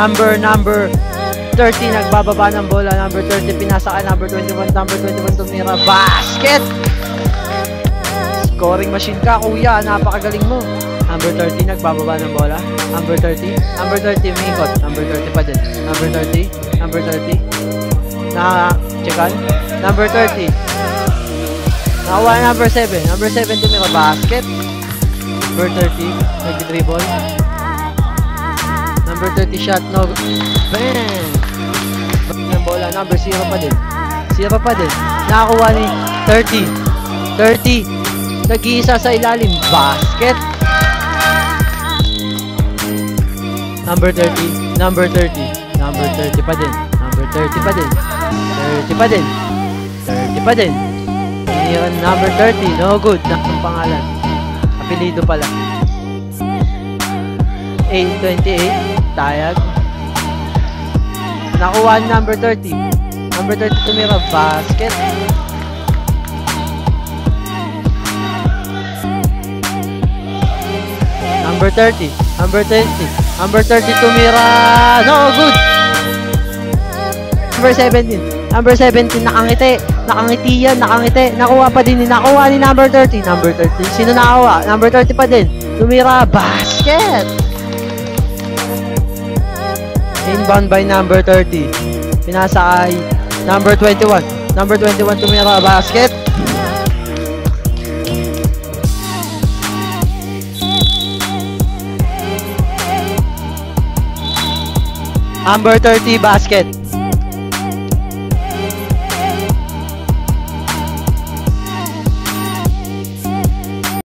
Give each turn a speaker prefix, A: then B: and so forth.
A: Number 30 nagbababa ng bola. Number 30 pinasa ka. Number 21 tumira. Basket! Scoring machine ka, kuya. Napakagaling mo. Number 30 nagbababa ng bola. Number 30 umiikot. Number 30 pa din. Number 30 na-checkan. Number 30 nakawa number 7 tumira. Basket. Number 30 nag-dribble. Number 30 shot, no. Bang! Ng bola, number 0 pa din. Nakakuha ni 30 nag-iisa sa ilalim. Basket. Number 30 pa din. 30 pa din. Iniwan number 30, no good. Nakong pangalan. Apelido pala. 8-28. Tayag. Nakuha number 30. Number 30 tumira. Basket. Number 30 tumira. No good. Number 17 nakangiti yan. Nakuha pa din. Nakuha ni number 30. Sino nakakuha? Number 30 pa din. Tumira. Basket. Inbound by number 30. Pinasa kay number 21. Number 21 tumira. Basket. Number 30 basket.